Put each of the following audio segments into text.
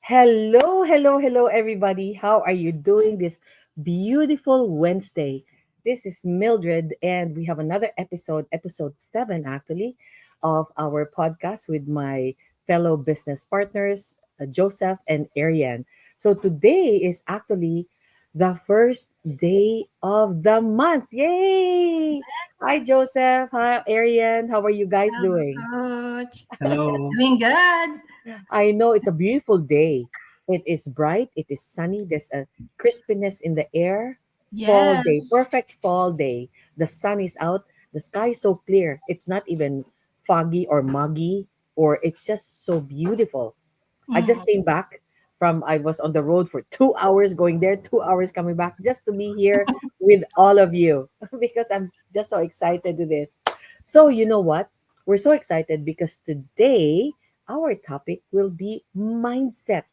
Hello, hello, hello, everybody. How are you doing this beautiful Wednesday? This is Mildred, and we have another episode, episode 7 actually, of our podcast with my fellow business partners, Joseph and Ariane. So today is actually the first day of the month. Yay! Hi, Joseph. Hi, Ariane. How are you guys Hello, doing? Coach. Hello. Doing good. I know it's a beautiful day. It is bright, it is sunny, there's a crispiness in the air. Fall day, Yes. perfect fall day. The sun is out, the sky is so clear. It's not even foggy or muggy, or it's just so beautiful. I just Mm. came back I was on the road for 2 hours going there, 2 hours coming back just to be here with all of you because I'm just so excited to this. So, you know what? We're so excited because today our topic will be mindset.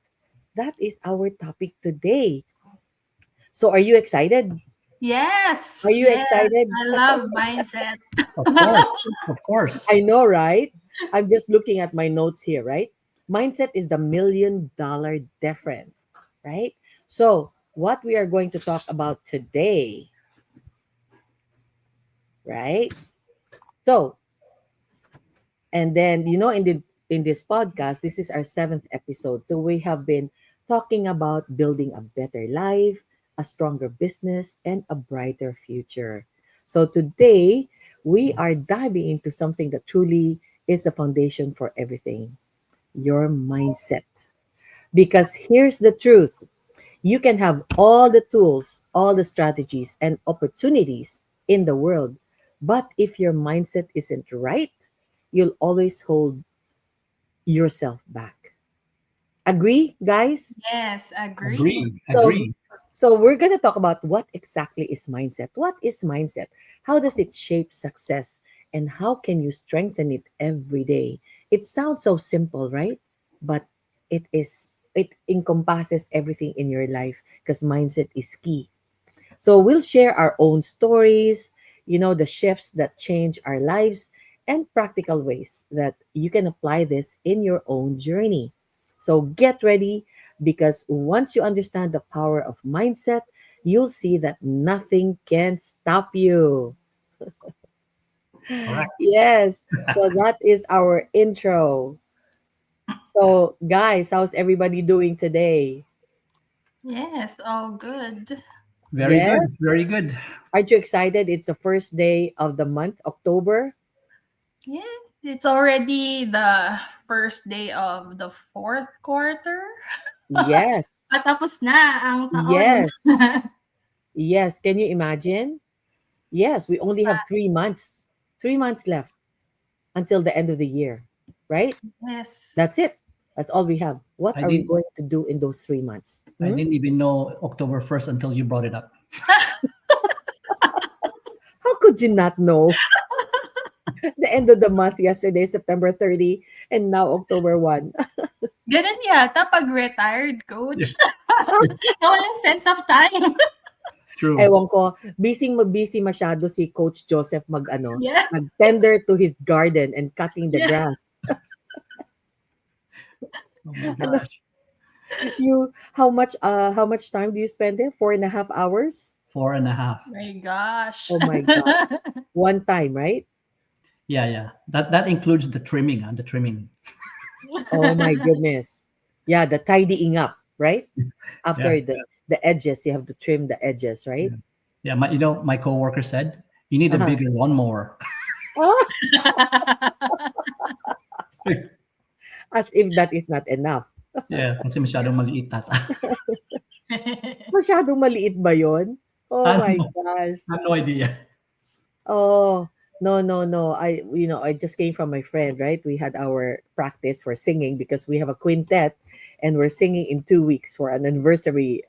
That is our topic today. So, are you excited? Are Yes. you Yes. excited? I love mindset. Of course. Of course. I know, right? I'm just looking at my notes here, right? Mindset is the $1 million difference, right? So, what we are going to talk about today, right? So, and then in this podcast, this is our seventh episode. So we have been talking about building a better life, a stronger business, and a brighter future. So today we are diving into something that truly is the foundation for everything: your mindset. Because here's the truth: you can have all the tools, all the strategies, and opportunities in the world. But if your mindset isn't right, you'll always hold yourself back. Agree, guys? Yes. Agree. Agree. So, Agree. so we're going to talk about what exactly is mindset. What is mindset? How does it shape success? And how can you strengthen it every day? It sounds so simple, right? But it encompasses everything in your life because mindset is key. So we'll share our own stories, the shifts that change our lives, and practical ways that you can apply this in your own journey. So get ready because once you understand the power of mindset, you'll see that nothing can stop you. Correct. Yes. So that is our intro. So, guys, how's everybody doing today? Yes. All good. Very Yes. good. Very good. Aren't you excited? It's the first day of the month, October. Yeah. It's already the first day of the fourth quarter. Yes. Patapos na ang taon. Yes. Yes. Can you imagine? Yes, we only have 3 months. 3 months left until the end of the year, right? Yes. That's it. That's all we have. What I are we didn't going to do in those 3 months? I Hmm? didn't even know October 1st until you brought it up. How could you not know? The end of the month yesterday, September 30, and now October 1. Ganun yata pag retired, Yeah. coach. Walang sense of time. True. Ewan ko, busy masyado si Coach Joseph Yeah. mag-tender to his garden and cutting the Yeah. grass. Oh my Ano, gosh. how much time do you spend there? 4.5 hours? 4.5. My gosh. Oh my God. One time, right? Yeah, yeah. That includes the trimming, the trimming. Oh my goodness. Yeah, the tidying up, right? Yeah. After the edges, you have to trim the edges, right? Yeah. Yeah. My coworker said, you need a Uh-huh. bigger lawnmower. Oh, as if that is not enough. Yeah. Kasi masyadong maliit tata. Masyadong maliit ba yon? Oh my Ano? gosh. I have no idea. Oh, no, no, no. I just came from my friend, right? We had our practice for singing because we have a quintet and we're singing in 2 weeks for an anniversary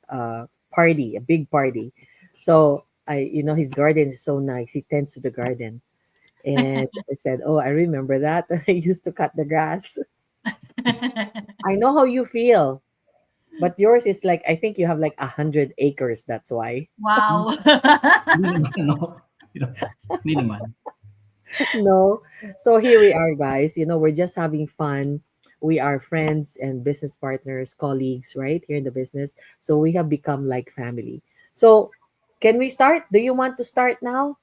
party, a big party. So his garden is so nice. He tends to the garden. And I said, "Oh, I remember that. I used to cut the grass." I know how you feel, but yours is like I think you have like 100 acres. That's why. Wow. Hindi naman, ano. You know, hindi naman. No. So here we are, guys. We're just having fun. we are friends and business partners, colleagues, right, here in the business. So we have become like family. So can we start? Do you want to start now?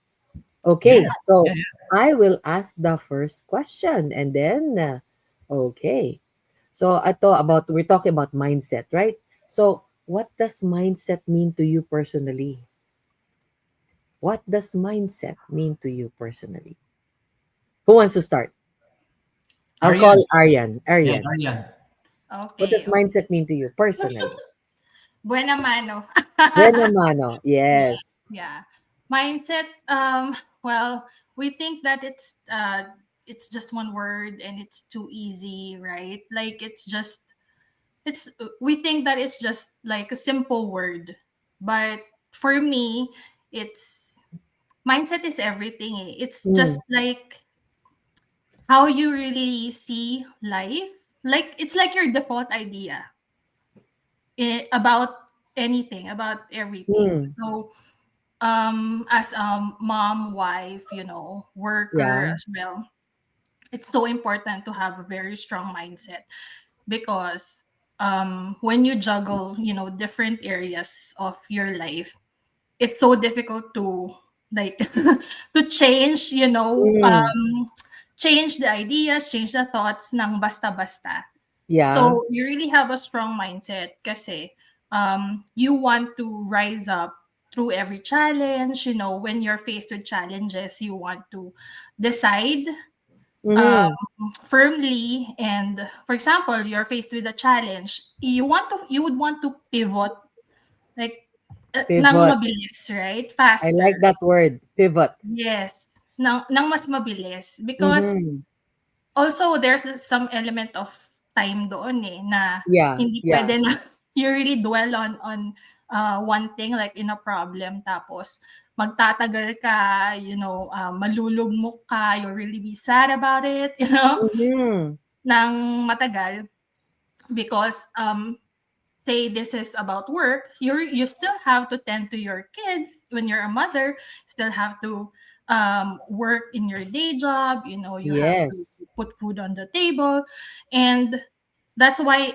Yeah, Okay, yeah, so yeah. I will ask the first question and then, okay. So we're talking about mindset, right? So what does mindset mean to you personally? What does mindset mean to you personally? Who wants to start? I'll Aryan. call Aryan. Yeah, Aryan, Aryan. what does Okay. mindset mean to you personally? Buena mano. Buena mano. Yeah. Yes. Yeah. Mindset, well, we think that it's just one word and it's too easy, right? Like it's we think that it's just like a simple word. But for me, it's mindset is everything. It's just Mm, like how you really see life. Like it's like your default idea about anything, about everything. mm, So as a mom, wife, worker yeah. as well, it's so important to have a very strong mindset because when you juggle, different areas of your life, it's so difficult to like to change, Mm, change the ideas, change the thoughts ng basta-basta. yeah. So you really have a strong mindset kasi you want to rise up through every challenge. When you're faced with challenges, you want to decide Mm-hmm. firmly. And for example, you're faced with a challenge, you would want to pivot like nang Pivot. mabilis, right? I like Faster. that word. Pivot. Yes. Nang mas mabilis because Mm-hmm. also, there's some element of time doon na Yeah. hindi Yeah. puwede na you really dwell on one thing like in a problem tapos magtatagal ka, malulugmok ka, you'll really be sad about it, Mm-hmm. ng matagal because, say this is about work, you still have to tend to your kids when you're a mother, still have to work in your day job, you have to Yes. put food on the table. And that's why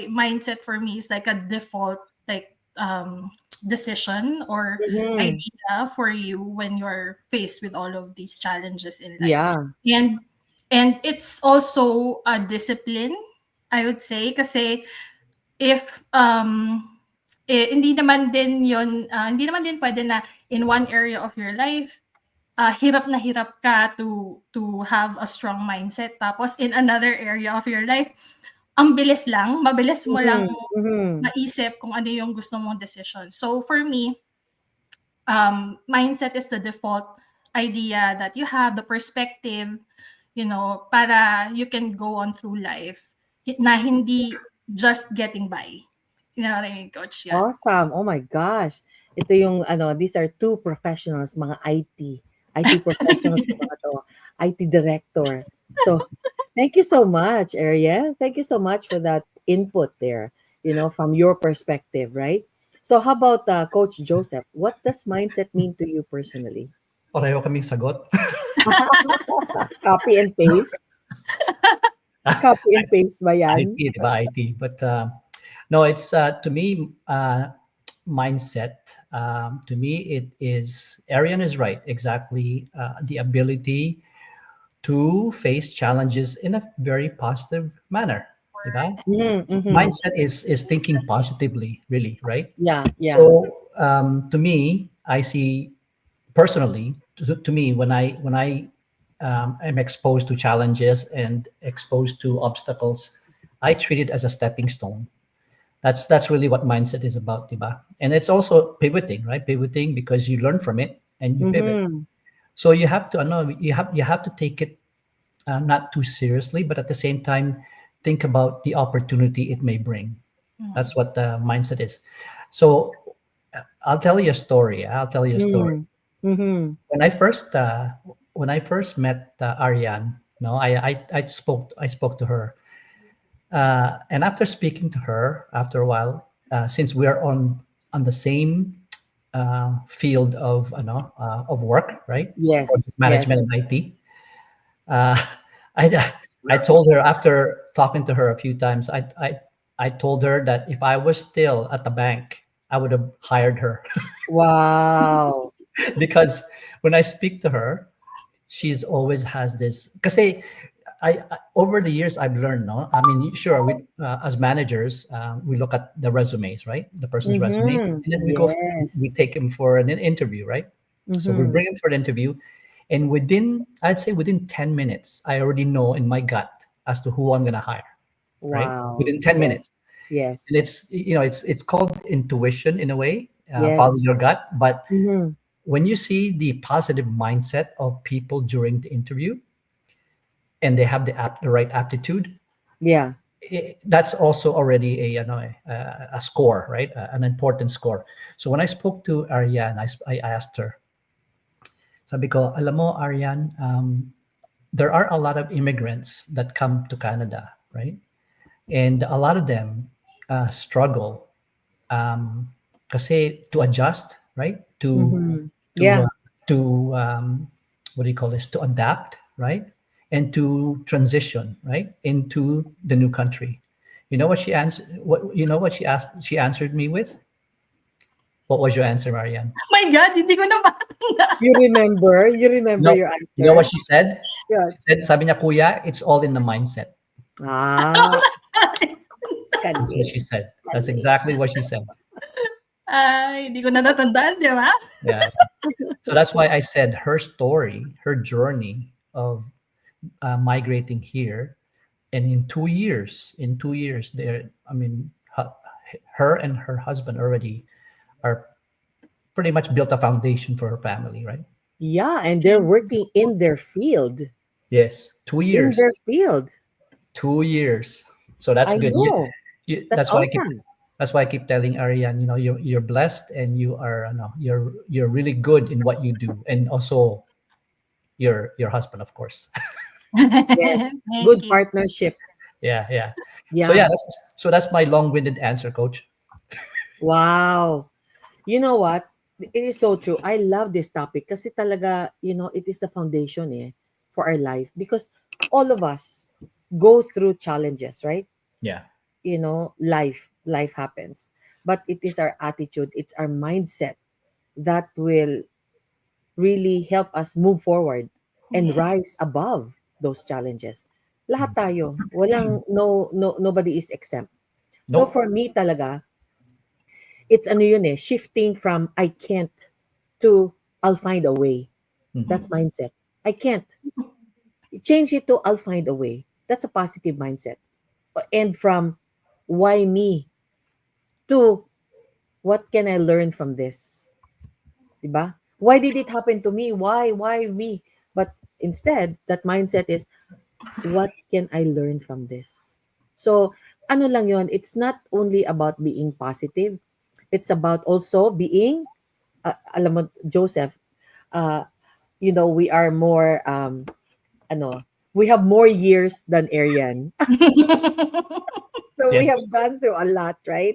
mindset for me is like a default like decision or Mm-hmm. idea for you when you're faced with all of these challenges in life. Yeah. And it's also a discipline, I would say, kasi if hindi naman din pwede na in one area of your life, hirap na hirap ka to have a strong mindset. Tapos in another area of your life, ang bilis lang, mabilis mo lang Mm-hmm. Mm-hmm. maisip kung ano yung gusto mong decision. So for me, mindset is the default idea that you have, the perspective, para you can go on through life na hindi just getting by. You know what I mean, Coach? Yeah. Awesome. Oh my gosh. Ito yung these are two professionals, mga IT. IT professionals yung mga to. IT director. So, thank you so much, Ariel. Thank you so much for that input there, from your perspective, right? So, how about Coach Joseph? What does mindset mean to you personally? Pareho kaming sagot. Copy and paste? Copy and paste ba yan? IT, di ba? IT. But no, it's to me, mindset. To me, it is, Arian is right, exactly. The ability to face challenges in a very positive manner. Di ba? Mm-hmm, mm-hmm. Mindset is thinking positively, really, right? Yeah, yeah. So to me, I see personally, to me, when I am exposed to challenges and exposed to obstacles, I treat it as a stepping stone. That's really what mindset is about, diba? And it's also pivoting, right? Pivoting because you learn from it and you pivot. Mm-hmm. So you have to, know, you have to take it not too seriously, but at the same time, think about the opportunity it may bring. Mhm. That's what the mindset is. So I'll tell you a story. I'll tell you a story. Mm-hmm. Mm-hmm. When I first met Ariane, no, I spoke to her, and after speaking to her, after a while, since we are on the same field of work, right? Project Yes, management yes. and IT. Uh, I I told her after talking to her a few times, I told her that if I was still at the bank, I would have hired her Wow. because when I speak to her, she's always has this. Because over the years I've learned. No, I mean, sure, we as managers, we look at the resumes, right? The person's resume, Mm-hmm. and then we Yes. take him for an interview, right? So we Mm-hmm. bring him for an interview, and I'd say within 10 minutes, I already know in my gut as to who I'm gonna hire, right? Wow. Within ten Yes. minutes, and Yes. it's called intuition in a way, follow Yes. your gut. But Mm-hmm. when you see the positive mindset of people during the interview, and they have the right aptitude, Yeah. that's also already a score, right? An important score. So when I spoke to Ariane, I asked her, sabi ko, alam mo, Ariane, there are a lot of immigrants that come to Canada, right? And a lot of them struggle kasi to adjust, right? Mm-hmm. To Yeah. to what do you call this? To adapt, right? And to transition, right, into the new country. You know what she answered? What you know what she asked? She answered me with. What was your answer, Marianne? My God, hindi ko na matandaan. You remember? You remember No, your you know what answer? she said? Yeah. She said, "Sabi niya, kuya, it's all in the mindset." Ah, That's what galing. she said. That's Galing. exactly what she said. Ay, hindi ko na natandaan, di ba? Yeah. So that's why I said her story, her journey of migrating here, and in 2 years, I mean, her and her husband already are pretty much built a foundation for her family, right? Yeah, and they're working in their field. Yes, two In years, their field. 2 years. So that's I good. know. That's That's why I keep. awesome. That's why I keep telling Ariane, you're blessed and you're really good in what you do, and also your husband, of course. Yes. Thank Good you. partnership. Yeah, yeah. So yeah, Yeah. that's my long-winded answer, Coach. Wow. You know what? It is so true. I love this topic kasi talaga, it is the foundation for our life because all of us go through challenges, right? Yeah. Life happens. But it is our attitude, it's our mindset that will really help us move forward and Yeah. rise above those challenges. Lahat Mm. tayo, walang no nobody is exempt. So Nope. for me talaga, it's ano yun shifting from I can't to I'll find a way. Mhm. That's mindset. I can't. Change it to I'll find a way. That's a positive mindset. And from why me to what can I learn from this? 'Di ba? Why did it happen to me? Why me? But instead, that mindset is what can I learn from this? So, ano lang yon, it's not only about being positive, it's about also being, alam mo, Joseph, uh, we are more, ano, we have more years than Arian. So we have Yes. gone through a lot, right?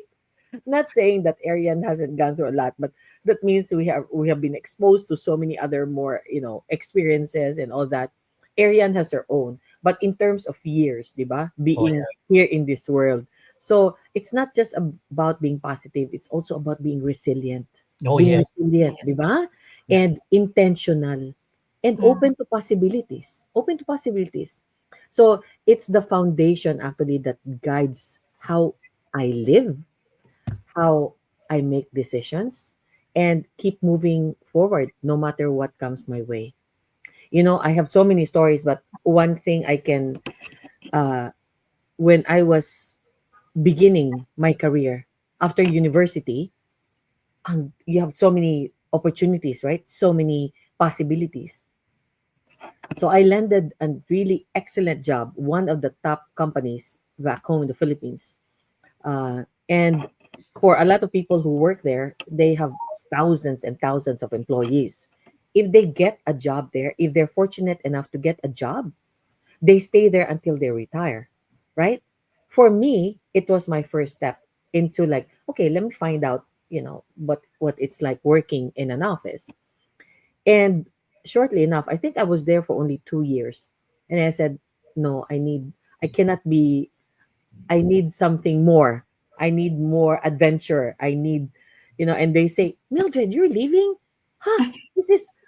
Not saying that Arian hasn't gone through a lot, but that means we have been exposed to so many other more experiences and all that. Arian has her own, but in terms of years, diba, Oh being yeah. here in this world, so it's not just about being positive; it's also about being resilient, Oh yes. diba, Yeah. and intentional, and Mm. open to possibilities. So it's the foundation actually that guides how I live, how I make decisions, and keep moving forward no matter what comes my way. I have so many stories, but one thing I can, uh, when I was beginning my career after university, you have so many opportunities, right? So many possibilities. So I landed a really excellent job, one of the top companies back home in the Philippines. And for a lot of people who work there, they have thousands and thousands of employees. If they get a job there, if they're fortunate enough to get a job, they stay there until they retire, right? For me, it was my first step into like, okay, let me find out, what it's like working in an office. And shortly enough, I think I was there for only 2 years. And I said, no, I cannot be, I need something more. I need more adventure. I need, and they say, Mildred, you're leaving? Huh?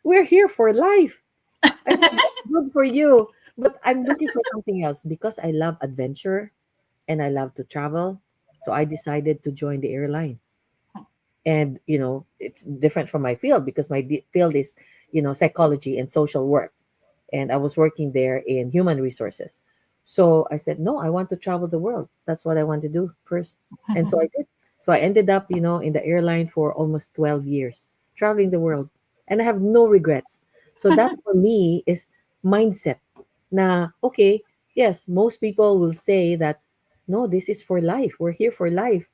We're here for life. I said, good for you. But I'm looking for something else because I love adventure and I love to travel. So I decided to join the airline. And, it's different from my field because my field is, psychology and social work. And I was working there in human resources. So I said, no, I want to travel the world. That's what I want to do first. And so I did. So I ended up, in the airline for almost 12 years, traveling the world. And I have no regrets. So that for me is mindset. Na, okay, yes, most people will say that, no, this is for life. We're here for life.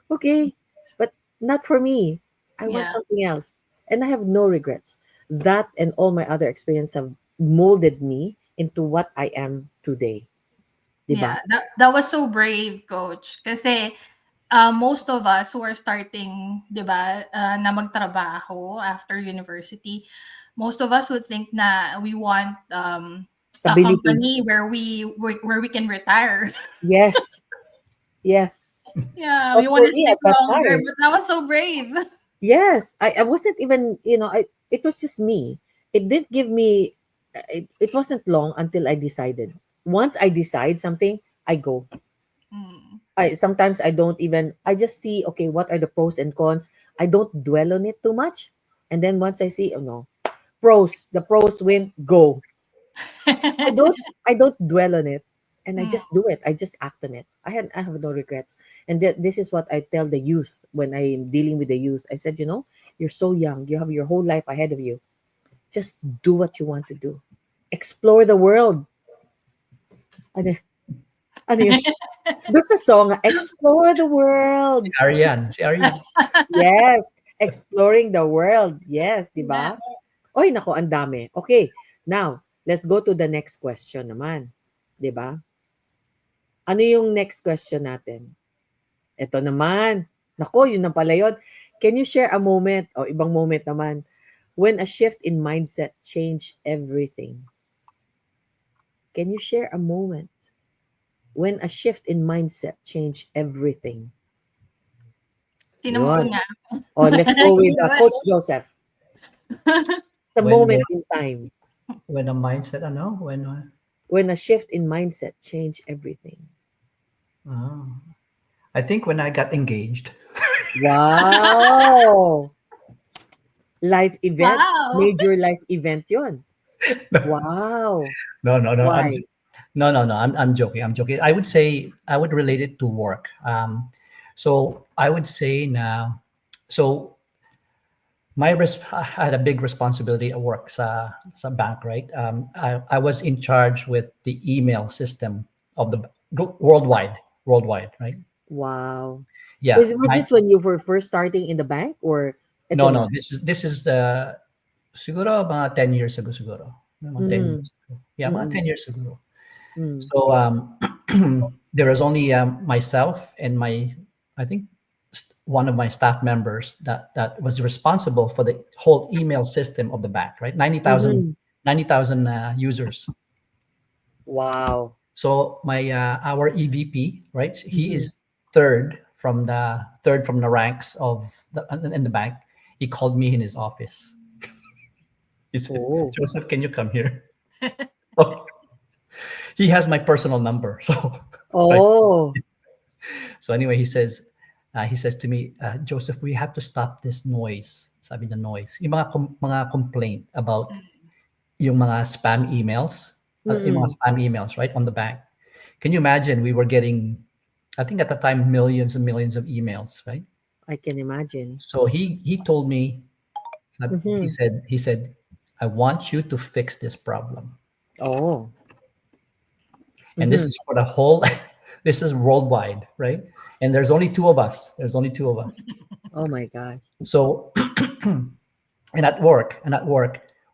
Okay, but not for me. I want Yeah. something else. And I have no regrets. That and all my other experience have molded me into what I am today. Diba? Yeah, that was so brave, coach. Kasi most of us who are starting, 'di ba, na magtrabaho after university, most of us would think na we want a Stability. company where we can retire. Yes. Yes. Yeah, But we for want to me stick at that longer, time, but that was so brave. yes, I wasn't even, it was just me. It didn't give me, it wasn't long until I decided. Once I decide something, I go. Mm. Sometimes I don't even, I just see, okay, what are the pros and cons. I don't dwell on it too much. And then once I see, oh no, the pros win, go. I don't I don't dwell on it, and I Mm. just do it. I just act on it. I have no regrets. And this is what I tell the youth when I'm dealing with the youth. I said, you're so young. You have your whole life ahead of you. Just do what you want to do. Explore the world. Ano, ano yun? That's a song. Explore the world. Si Arian. Yes. Exploring the world. Yes, di Yeah. ba? Oy, nako, ang dami. Okay. Now, let's go to the next question naman. Di ba? Ano yung next question natin? Ito naman. Nako, yun na pala yun. Can you share a moment o ibang moment naman when a shift in mindset changed everything? Can you share a moment when a shift in mindset changed everything? Sino Yun. mauna? Oh, let's go with Coach Joseph. The When moment when in time when a mindset, ano? when a shift in mindset changed everything. Oh, I think when I got engaged. Wow! Life event. Wow. Major life event yun. Wow. No, no, no. Why? No. I'm joking. I'm joking. I would say I would relate it to work. So I would say now. So I had a big responsibility at work sa bank, right? I was in charge with the email system of the worldwide, right? Wow. Yeah. Was this when you were first starting in the bank or ito No, na? no. This is siguro mga 10 years ago siguro. Mga 10 Mm, years ago. Yeah, mga mm, 10 years ago. mm. So there was only myself and I think one of my staff members that was responsible for the whole email system of the bank, right? 90,000 Mhm. 90,000 users. Wow. So our EVP, right? He Mhm. is third from the ranks of in the bank. He called me in his office. He said, Oh. "Joseph, can you come here?" He has my personal number, so right. Oh. So anyway, he says to me, Joseph, we have to stop this noise. Sabi the noise. Yung mga complaint about yung mga spam emails, Mm. right, on the bank. Can you imagine we were getting, I think at the time, millions and millions of emails, right? I can imagine. So he told me, he Mhm. said, he said, I want you to fix this problem. Oh. And this Mhm. is for the whole, this is worldwide, right? And there's only two of us. There's only two of us. Oh my gosh. So and at work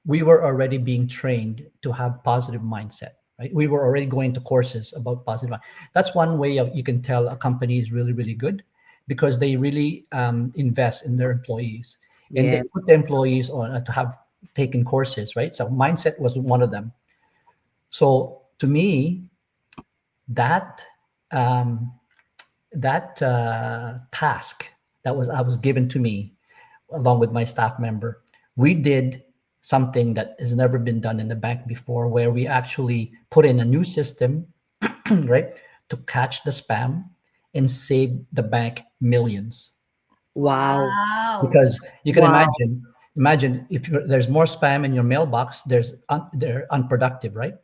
we were already being trained to have positive mindset, right? We were already going to courses about positive That's one way of you can tell a company is really really good, because they really invest in their employees, and they Yes. put the employees on to have taken courses, right? So mindset was one of them. So to me, that um, that task that was given to me along with my staff member, we did something that has never been done in the bank before, where we actually put in a new system, right, to catch the spam and save the bank millions. Wow. Wow. Because you can Wow. imagine if there's more spam in your mailbox, they're unproductive, right?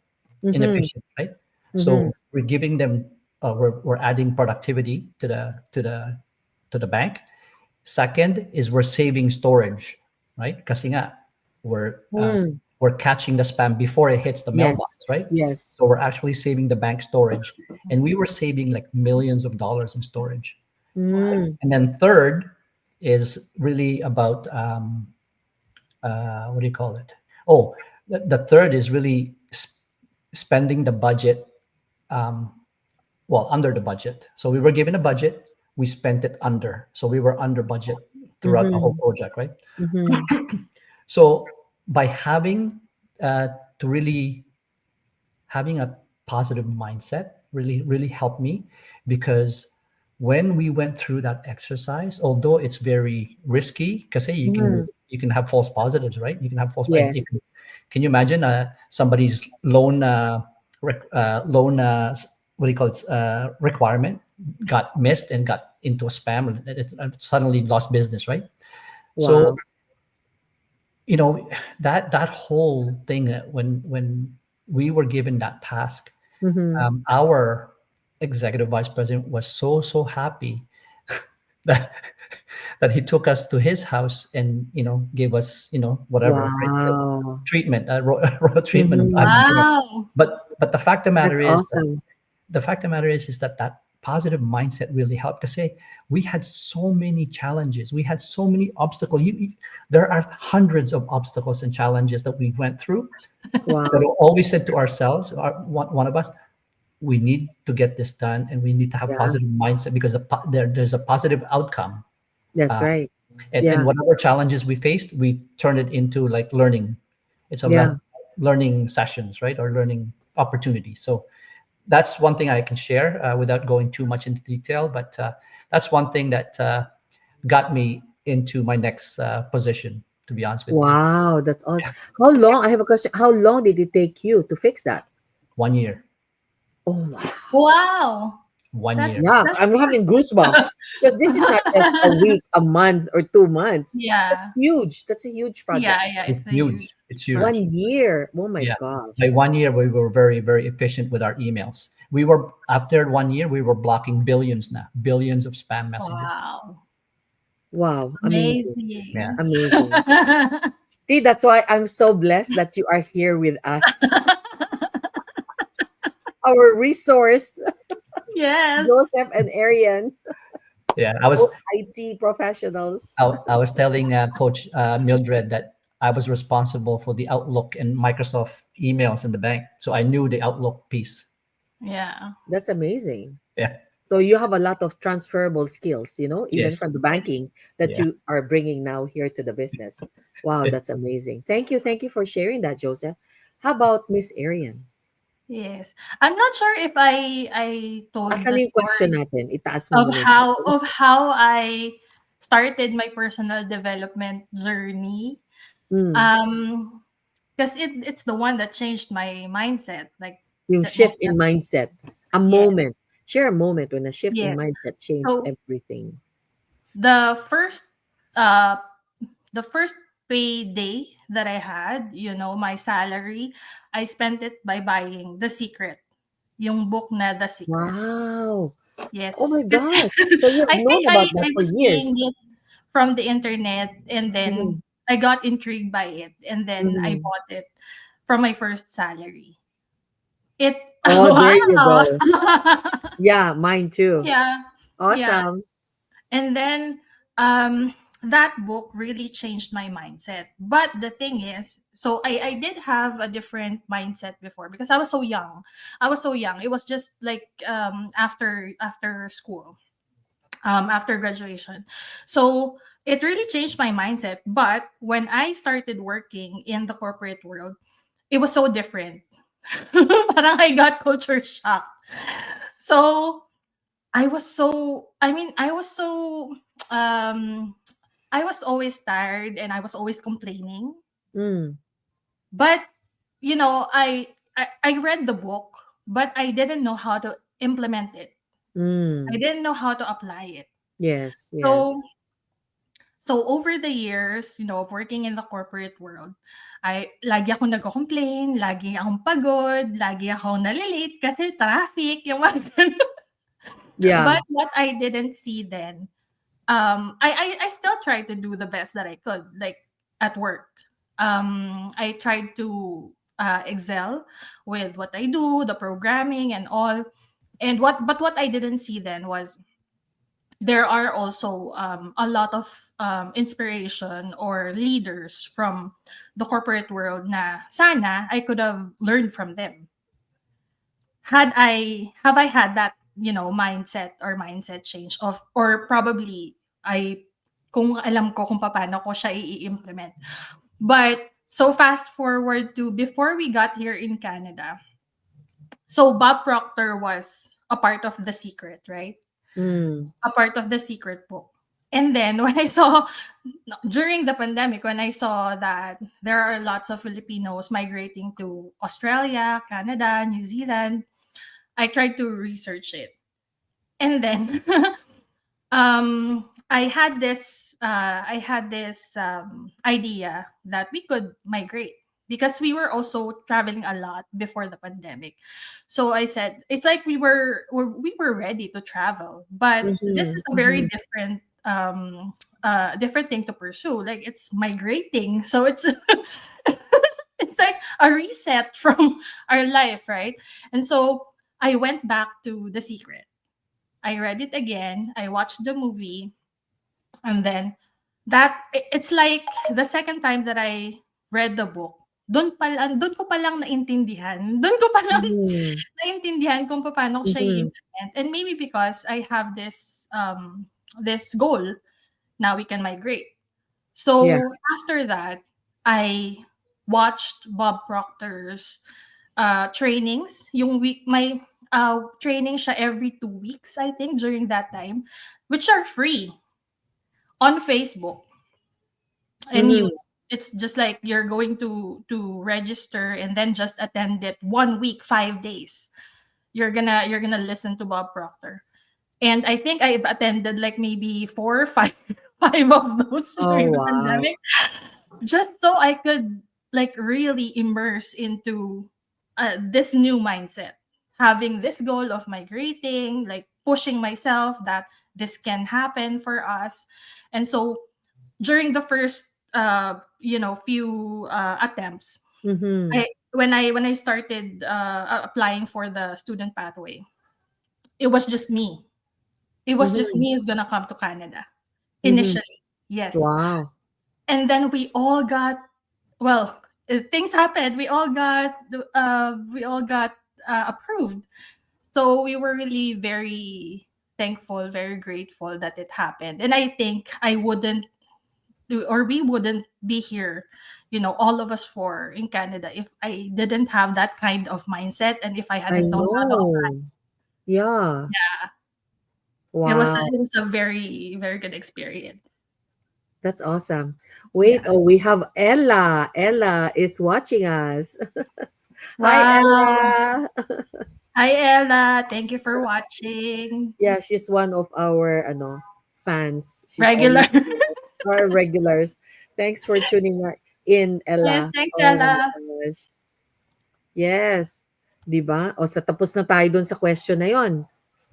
Mm-hmm. Inefficient, right? Mm-hmm. So we're giving them, we're adding productivity to the bank. Second is we're saving storage, right? Kasi nga, we're um, Mm. we're catching the spam before it hits the mailbox, Yes. right? Yes. So we're actually saving the bank storage, and we were saving like millions of dollars in storage. Mm. And then third is really about what do you call it? Oh, the third is really spending the budget um, well under the budget. So we were given a budget, we spent it under. So we were under budget throughout the whole Mm-hmm. project, right? Mm-hmm. So by to really having a positive mindset really helped me, because when we went through that exercise, although it's very risky, because Mm-hmm. you can have false positives, right? You can have false. And Yes. can you imagine somebody's loan loan what do you call it requirement got missed and got into a spam, and it suddenly lost business, right? So Wow. that whole thing, when we were given that task, Mm-hmm. our executive vice president was so happy that that he took us to his house and gave us whatever, right? Wow. Treatment, royal treatment of Mm-hmm. 500. Wow. But That's awesome. the fact of the matter is that that positive mindset really helped, because we had so many challenges, we had so many obstacles. There are hundreds of obstacles and challenges that we went through, but Wow. all we said to ourselves, one of us, we need to get this done, and we need to have Yeah. positive mindset, because there's a positive outcome. That's uh, right. and Yeah. whatever challenges we faced, we turned it into like learning. It's a Yeah. learning sessions, right? Or learning opportunities. So that's one thing I can share without going too much into detail, but that's one thing that got me into my next position, to be honest with you. Wow. That's awesome. How long? I have a question. How long did it take you to fix that? 1 year. Oh, wow. Wow. 1 year. Yeah, That's I'm having goosebumps because this is not just a week, a month, or 2 months. That's Yeah. huge. That's a huge project. Yeah, yeah, It's it's a huge huge. It's huge. project. 1 year. Oh my Yeah. gosh. By 1 year, we were very, very efficient with our emails. We were After 1 year, we were blocking billions of spam messages. Wow. Wow. Amazing. Yeah. Amazing. Amazing. See, that's why I'm so blessed that you are here with us. Our resource, Yes. Joseph and Arian, Yeah. both IT professionals. I was telling Coach Mildred that I was responsible for the Outlook and Microsoft emails in the bank, so I knew the Outlook piece. Yeah. That's amazing. Yeah. So you have a lot of transferable skills, even Yes. from the banking that Yeah. you are bringing now here to the business. Wow, that's amazing. Thank you. Thank you for sharing that, Joseph. How about Miss Arian? Yes. I'm not sure if I told Asan the yung question story natin? Itaas mo of muna yung how question. of how I started my personal development journey. Hmm. Because it's the one that changed my mindset. Like Yung that shift most in mindset. A yes, moment. Share a moment when a shift in yes. mindset changed So everything. the first uh the first payday that I had, my salary, I spent it by buying The Secret, yung book na The Secret. Wow. Oh Yes, my because gosh. So you've I think known I about that I for was seeing years. it from the internet, and Mhm. then I got intrigued by it, and then I Mhm. bought it from my first salary. It Oh, there you wow. go. Yeah, mine too. Yeah. Yeah. Awesome. And then that book really changed my mindset. But the thing is, so I did have a different mindset before because I was so young. I was so young. It was just like after school, after graduation. So it really changed my mindset. But when I started working in the corporate world, it was so different. Parang I got culture shock. So I was so um I was always tired and I was always complaining. Mm. But I read the book, but I didn't know how to implement it. I Mm. didn't know how to apply it. Yes, So yes. so over the years, of working in the corporate world, lagi akong nagko-complain, lagi akong pagod, lagi akong nale-late kasi traffic, yung mga gano'n. Yeah. But what I didn't see then, I still tried to do the best that I could, like at work. I tried to excel with what I do, the programming and all. What I didn't see then was there are also a lot of inspiration or leaders from the corporate world na sana I could have learned from them. Have I had that, mindset change of, or probably I kung alam ko kung paano ko siya i-implement. But so fast forward to before we got here in Canada. So Bob Proctor was a part of The Secret, right? Mm. A part of The Secret book. And then when I saw during the pandemic, when I saw that there are lots of Filipinos migrating to Australia, Canada, New Zealand, I tried to research it. And then I had this idea that we could migrate because we were also traveling a lot before the pandemic. So I said it's like we were ready to travel, but this is Mhm. a very Mhm. different thing to pursue. Like it's migrating, so it's it's like a reset from our life, right? And so I went back to The Secret. I read it again. I watched the movie, and then it's like the second time that I read the book. Doon ko pa lang naintindihan. Doon ko pa lang Mhm. naintindihan kung paano ko siya Mhm. i-implement. And maybe because I have this goal, now we can migrate. Yeah. So after that, I watched Bob Proctor's trainings. Yung week my training siya every 2 weeks, I think, during that time, which are free on Facebook and you. Mhm. It's just like you're going to register and then just attend it 1 week, 5 days. You're gonna listen to Bob Proctor. And I think I've attended like maybe four or five five of those Oh, during the wow. pandemic, just so I could like really immerse into this new mindset, having this goal of migrating, like pushing myself that this can happen for us. And so during the first few attempts, Mhm. I when I started applying for the student pathway, it was just me. It was just Mhm. me who's gonna come to Canada Mhm. initially. Yes. Wow. And then we all got, well, things happened. We all got approved. So we were really very thankful, very grateful that it happened. And I think I wouldn't do, or we wouldn't be here, all of us four in Canada, if I didn't have that kind of mindset and if I I hadn't known how to apply. know. Yeah. It Wow. was a very, very good experience. That's awesome. Wait, Yeah. oh, we have Ella. Ella is watching us. Hi, Wow. Ella. Hi, Ella. Thank you for watching. Yeah, she's one of our fans. She's Regular. always our regulars. Thanks for tuning in, Yes, Ella. thanks, Oh my Ella. gosh. Yes. 'Di ba? O sa tapos na tayo doon sa question na 'yon.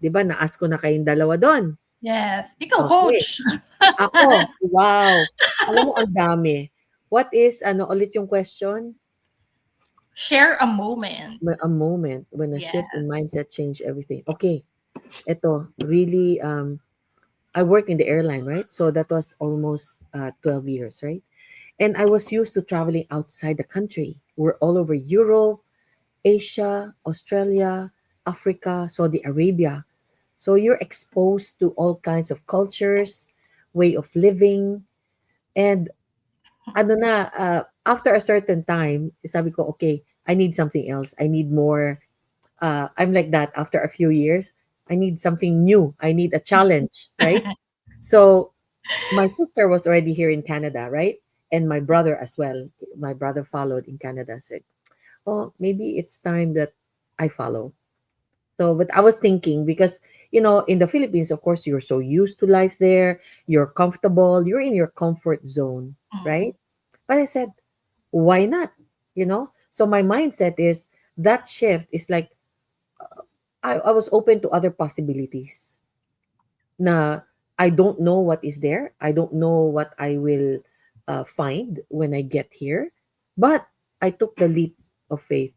'Di ba? Na-ask ko na kayong dalawa doon. Yes. Ikaw, Okay. coach. Ako, wow. Alam mo ang dami. What is ulit yung question? Share a moment. A moment when a Yeah. shift in mindset changed everything. Okay. Ito, really I work in the airline, right? So that was almost 12 years, right? And I was used to traveling outside the country. We're all over Europe, Asia, Australia, Africa, Saudi Arabia. So you're exposed to all kinds of cultures, way of living, and after a certain time, sabi ko, okay, I need something else. I need more. I'm like that after a few years. I need something new. I need a challenge, right? So my sister was already here in Canada, right? And my brother as well. My brother followed in Canada. Said, "Oh, maybe it's time that I follow." So, but I was thinking because in the Philippines, of course, you're so used to life there. You're comfortable. You're in your comfort zone, Mm. right? But I said, why not? So my mindset is that shift is like I was open to other possibilities. Na I don't know what is there. I don't know what I will find when I get here. But I took the leap of faith.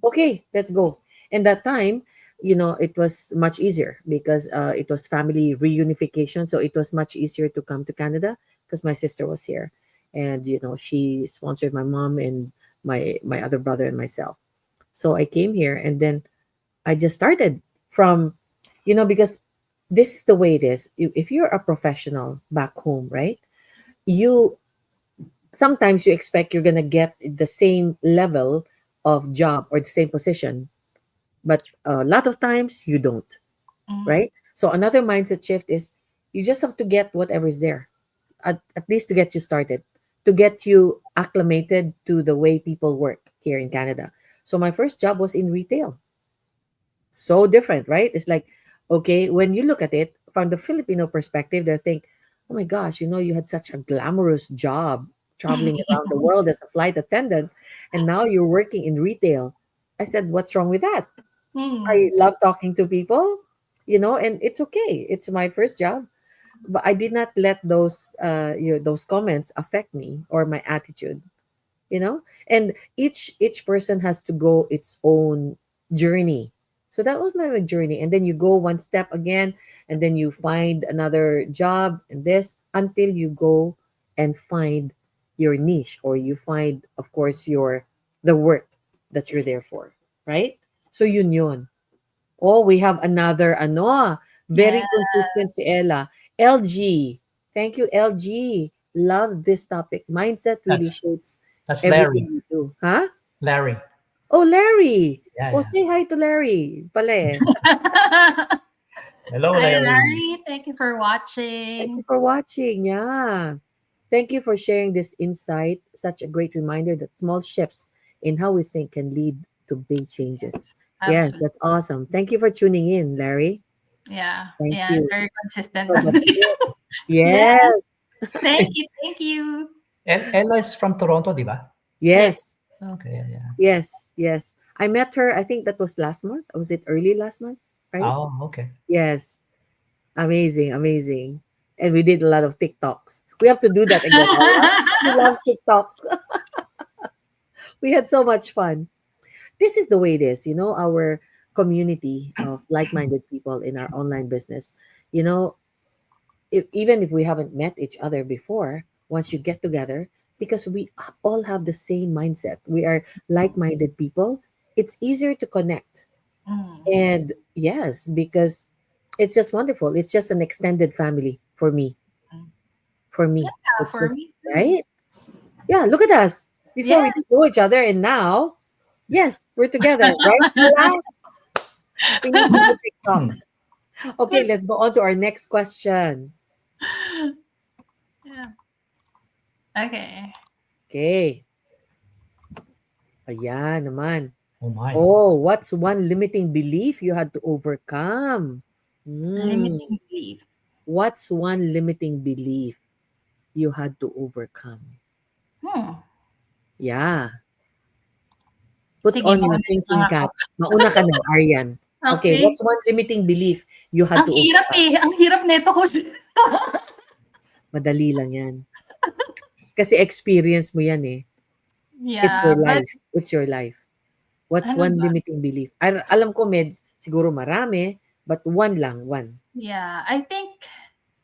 Okay, let's go. And that time, it was much easier because it was family reunification. So it was much easier to come to Canada because my sister was here. And, she sponsored my mom and my other brother and myself. So I came here and then I just started from, because this is the way it is. If you're a professional back home, right? You sometimes you expect you're gonna get the same level of job or the same position, but a lot of times you don't, Mm. right? So another mindset shift is you just have to get whatever is there, at least to get you started, to get you acclimated to the way people work here in Canada. So my first job was in retail. So different, right? It's like, okay, when you look at it from the Filipino perspective, they think, oh my gosh, you had such a glamorous job traveling around the world as a flight attendant, and now you're working in retail. I said, what's wrong with that? I Mm. love talking to people, and it's okay. It's my first job, but I did not let those comments affect me or my attitude, and each person has to go its own journey. So that was my journey, and then you go one step again, and then you find another job and this until you go and find your niche, or you find, of course, the work that you're there for, right? So yun. Oh, we have another Yeah. very consistent si Ella. LG. Thank you, LG. Love this topic. Mindset really That's shapes that's everything Larry. we do. Huh? Larry. Oh, Larry. Yeah, Oh, yeah. say hi to Larry. Pala eh. Hello, Hi, Larry. Larry. Thank you for Thank you watching. for watching. Yeah. Thank you for sharing this insight. Such a great reminder that small shifts in how we think can lead to big changes. Yes, Yes, absolutely. that's awesome. Thank you for tuning in, Larry. Yeah. Thank Yeah. you Very consistent. for the Yeah. yes. Thank you. Thank you. And Ella is from Toronto, di ba? Yes. Yes. Okay, yeah, yeah. Yes. I met her, I think that was last month. Was it early last month? Right? Oh, okay. Yes. Amazing, amazing. And we did a lot of TikToks. We have to do that again, Ella. She loves TikTok. We had so much fun. This is the way it is, our community of like-minded people in our online business. You know, even if we haven't met each other before, once you get together, because we all have the same mindset, we are like-minded people, it's easier to connect. Mm. And yes, because it's just wonderful. It's just an extended family for me. Mm. For me, Yeah, it's for just me too. right. Yeah, look at us. Before we Yes. didn't know each other, and now, yes, we're together, right? Ella? We need to do TikTok. Hmm. Okay, let's go on to our next question. Yeah. Okay. Okay, ayan naman. Oh my. Oh, what's one limiting belief you had to overcome? Hmm. Limiting belief. What's one limiting belief you had to overcome? Hmm. Yeah. Put Sige, on your mauna na lang thinking ako. cap. Mauna ka na, Aryan. Okay, Okay. what's one limiting belief you had Ang to hirap overcome? eh. Ang hirap nito ko. Madali lang yan. Kasi experience mo yan eh. It's Yeah, your but life. It's your life. What's ano one ba? limiting belief? Alam ko siguro marami, but one lang, one. Yeah, I think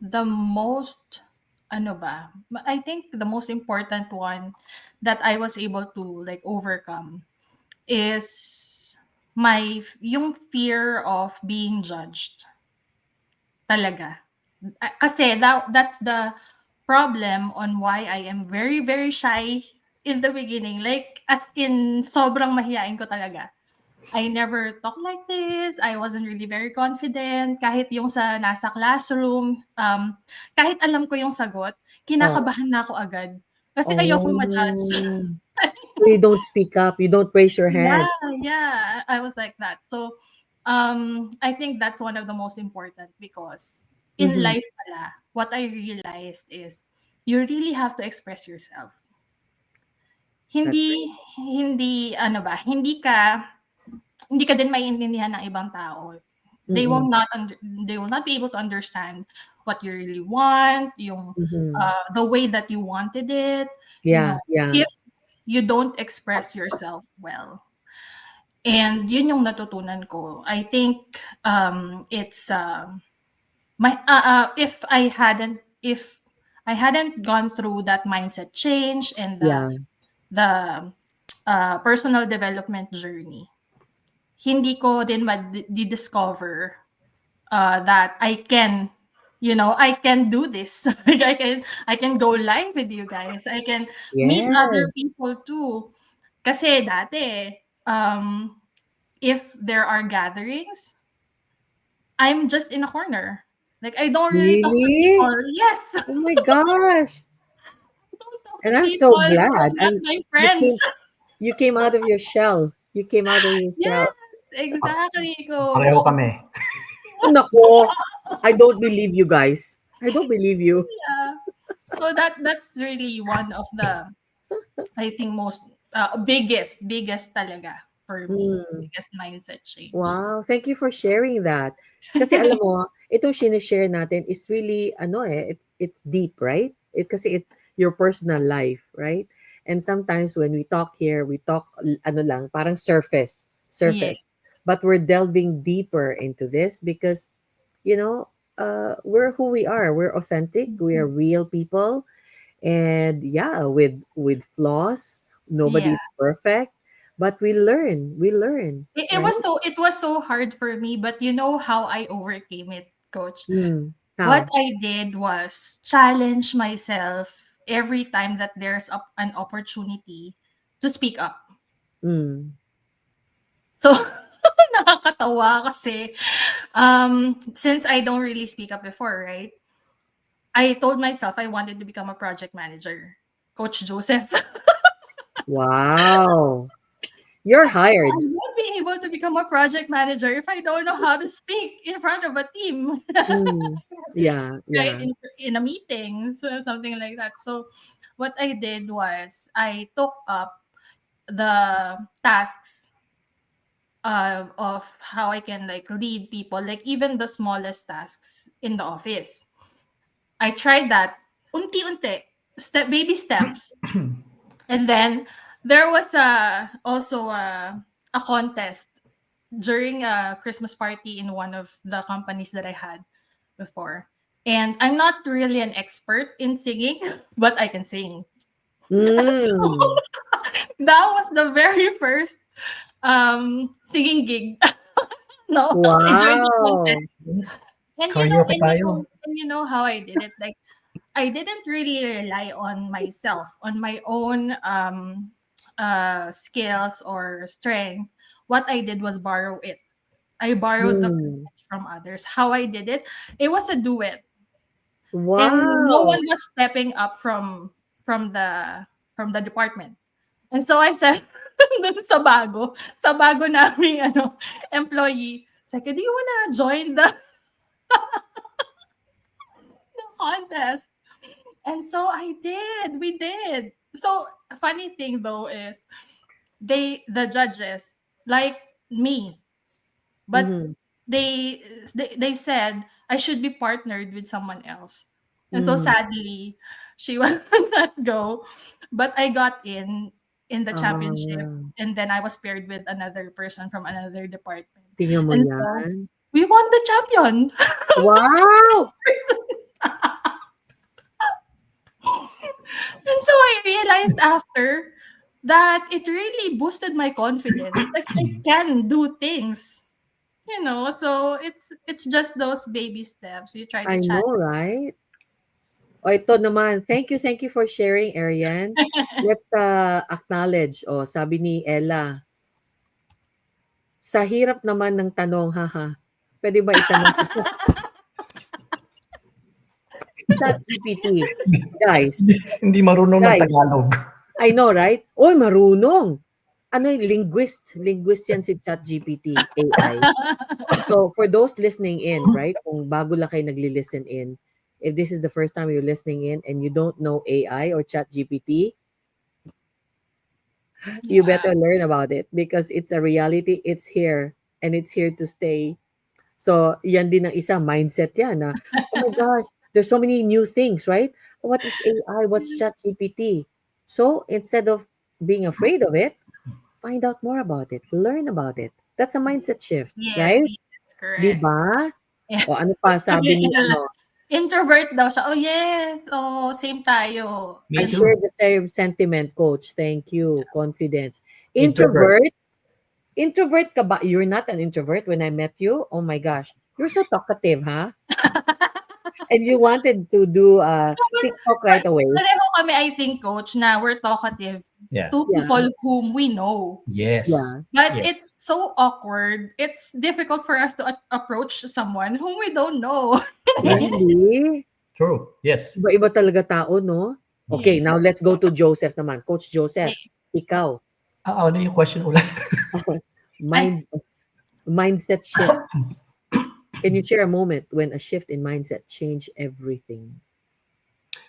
the most ano ba? I think the most important one that I was able to like overcome is yung fear of being judged. Talaga. Kasi that's the problem on why I am very very shy in the beginning. Like, as in, sobrang mahiyain ko talaga. I never talk like this. I wasn't really very confident. Kahit yung sa nasa classroom, kahit alam ko yung sagot, Oh. kinakabahan na ako agad. Kasi ayokong ma-judge. Oh. So you don't speak up, you don't raise your hand. Yeah, I was like that. So, I think that's one of the most important because in Mhm. life pala, what I realized is you really have to express yourself. That's Hindi hindi ano ba, hindi ka din maiintindihan ng ibang tao. They will mm. not they will not be able to understand what you really want, yung Mhm. the way that you wanted it, Yeah, yeah. if you don't express yourself well. And yun yung natutunan ko. I think it's my if I hadn't gone through that mindset change and the Yeah. the personal development journey, hindi ko din discover that I can do this. Like, I can go live with you guys. I can meet other Yes. people too. Kasi dati, if there are gatherings, I'm just in a corner. Like, I don't really talk to Really? people. Yes, I Oh my gosh. don't talk And to I'm so people. glad. They're not And my you friends. came out of your shell. You came out of your Yes, shell. exactly, Pareho coach. kami. Nako, I don't believe you guys. I don't believe you. Yeah. So that's really one of the, I think, most biggest talaga for me. Hmm. Biggest mindset change. Wow, thank you for sharing that. Kasi alam mo, itong shine-share natin is really ano it's deep, right? Kasi it's your personal life, right? And sometimes when we talk here, we talk ano lang, parang Yeah. surface. But we're delving deeper into this because you know, we're who we are. We're authentic. We are real people, and yeah, with flaws. Yeah. Nobody's perfect, but we learn. We learn, It right? was so hard for me, but you know how I overcame it, coach. Mm. What How? I did was challenge myself every time that there's an opportunity to speak up. Mm. So nakakatawa kasi since I don't really speak up before, right? I told myself I wanted to become a project manager. Coach Joseph. Wow. You're I hired. won't be able to become a project manager if I don't know how to speak in front of a team. Mm. Yeah, Right, yeah. in a meeting, so something like that. So what I did was I took up the tasks of how I can like lead people, like even the smallest tasks in the office. I tried that unti-unti, baby steps. And then there was also a contest during a Christmas party in one of the companies that I had before. And I'm not really an expert in singing, but I can sing. So Mm. that was the very first singing gig. No, I joined the Wow. contest. And Karaoke tayo. you know how I did it. Like, I didn't really rely on myself, on my own skills or strength. What I did was borrow it. I borrowed the Mm. courage from others. How I did it, it was a duet, and no one Wow. was stepping up from the from the department. And so I said, dun sa bago naming employee, said, do you wanna join the contest? And so I did. We did. So funny thing though is the judges like me, but Mhm. they said I should be partnered with someone else. And so Mhm. sadly, she was let go. But I got in the championship, Ah, and then I was paired with another person from another department. tingnan mo And so 'yan. we won the champion. Wow! And so I realized after that it really boosted my confidence. Like, I can do things, so it's just those baby steps. You try to I chat. know, right? O ito naman, thank you for sharing, Arian. Let's acknowledge. O, sabi ni Ella, sa hirap naman ng tanong, haha. Pwede ba itanong sa ChatGPT? Guys, Hindi marunong ng guys, Tagalog. I know, right? Oy, marunong. Ano yung linguist? Linguist yan si ChatGPT, AI. So, for those listening in, right? Kung bago lang kayo nagli-listen in, if this is the first time you're listening in and you don't know AI or ChatGPT, you Yeah. better learn about it because it's a reality. It's here and it's here to stay. So, yan din ang isa, mindset yan na, oh my gosh, there's so many new things, right? What is AI? What's ChatGPT? So, instead of being afraid of it, find out more about it, learn about it. That's a mindset shift, Yes, right? yes, Di correct. ba? Yeah. O ano pa sabi ni ano, Introvert daw siya. Oh, yes. Oh, same tayo. Me I Ano, share too. the same sentiment, coach. Thank you. Confidence. Introvert. Introvert? Introvert ka ba? You're not an introvert when I met you? Oh my gosh. You're so talkative, huh? And you wanted to do TikTok right away. pareho kami, I think, coach, na we're talkative Yeah. to Yeah. people whom we know. Yes. Yeah. But Yes. it's so awkward. It's difficult for us to approach someone whom we don't know. Right. Really? True. Yes. Iba-iba talaga tao, no? Okay, Yes. now let's go to Joseph naman. Coach Joseph, ikaw. Ano yung question ulit? And Mind mindset shift. Can you share a moment when a shift in mindset changed everything?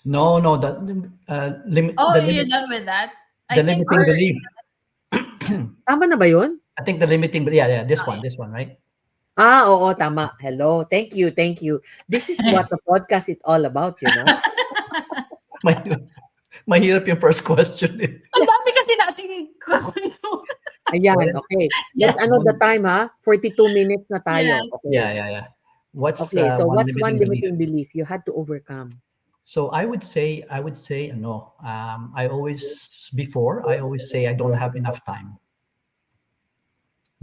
No, no. oh, you're done with that? I The think limiting we're belief. Tama na ba yun? I think the limiting. Yeah. This oh, one. yeah. This one. Right. Oo, tama. Hello. Thank you, thank you. This is what the podcast is all about, you know? Mahirap, mahirap yung first question. Eh. Ang dami kasi nating kwento. Ayan, Yes. okay. Let's Yes. the time, ha? 42 minutes na Yes. tayo. Okay. Yeah. What's Okay, so one what's one limiting belief? limiting belief you had to overcome? So I would say, no. I always say I don't have enough time.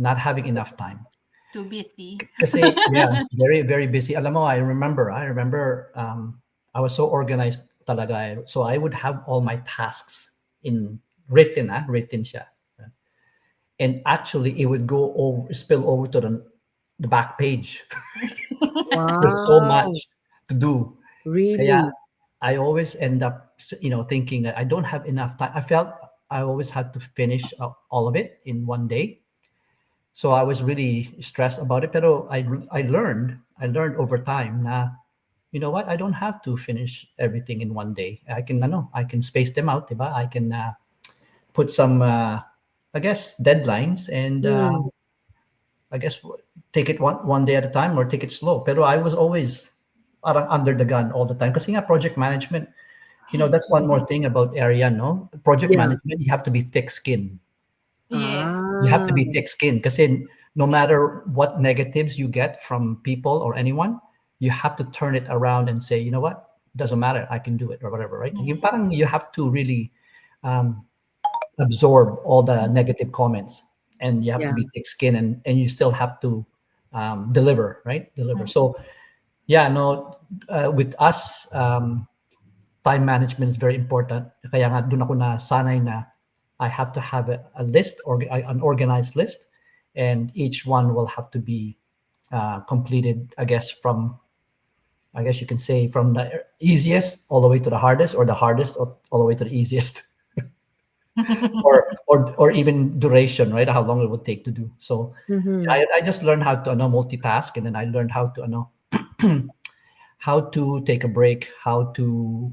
Not having enough time. Too busy. Kasi, yeah, very, very busy. Alam mo, I remember, I was so organized talaga. So I would have all my tasks in written siya. And actually, it would spill over to the back page. There's so Wow, much to do. Kaya really? I always end up, thinking that I don't have enough time. I felt I always had to finish all of it in one day. So I was really stressed about it. Pero I learned over time na, you know what, I don't have to finish everything in one day. I can space them out, diba? I can put some, I guess, deadlines and Mm, I guess take it one day at a time or take it slow. Pero I was always parang under the gun all the time. Kasi nga project management, that's one more thing about area, no? Project yeah. management, you have to be thick skinned. Yes. You have to Ah, be thick skinned kasi no matter what negatives you get from people or anyone, you have to turn it around and say, you know what, doesn't matter, I can do it or whatever, right? You have to really um, absorb all the negative comments and you have to yeah, be thick skinned and you still have to deliver, right? Deliver. So yeah, no, with us, time management is very important. Kaya nga doon ako na sanay na I have to have a list or an organized list, and each one will have to be completed. I guess you can say from the easiest all the way to the hardest, or the hardest all the way to the easiest, or even duration, right? How long it would take to do. So mhm, I just learned how to multitask, and then I learned how to how to take a break, how to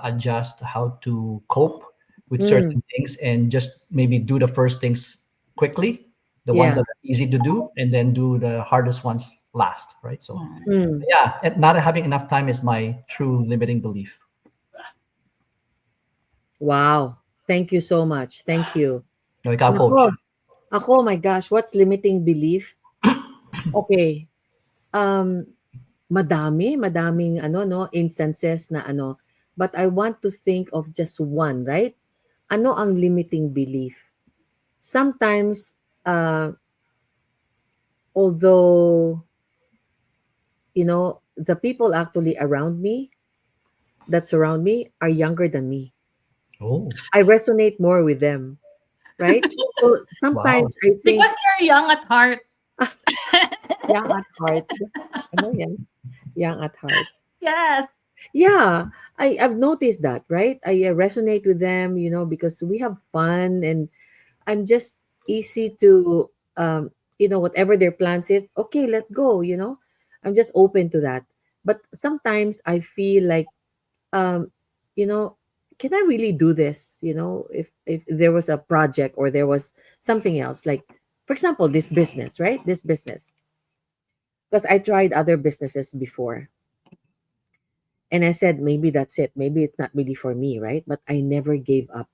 adjust, how to cope with mm, certain things, and just maybe do the first things quickly, the ones yeah, that are easy to do, and then do the hardest ones last, right? So, mm. yeah, and not having enough time is my true limiting belief. Wow. Thank you so much. Thank you. No, ikaw, coach. Nako, ako, my gosh, what's limiting belief? Okay. Um, madaming ano, no, instances na ano, but I want to think of just one, right? Ano ang limiting belief? Sometimes, although, the people actually around me, that surround me are younger than me. Oh, I resonate more with them, right? So wow. sometimes I think Because you're young at heart. young at heart. Ano yan? Young at heart. Yes. Yeah, I've noticed that, right? I resonate with them, because we have fun and I'm just easy to, whatever their plans is, okay, let's go, I'm just open to that. But sometimes I feel like, um, you know, can I really do this? If there was a project or there was something else, like, for example, this business, right? This business, because I tried other businesses before. And I said, maybe that's it. Maybe it's not really for me, right? But I never gave up.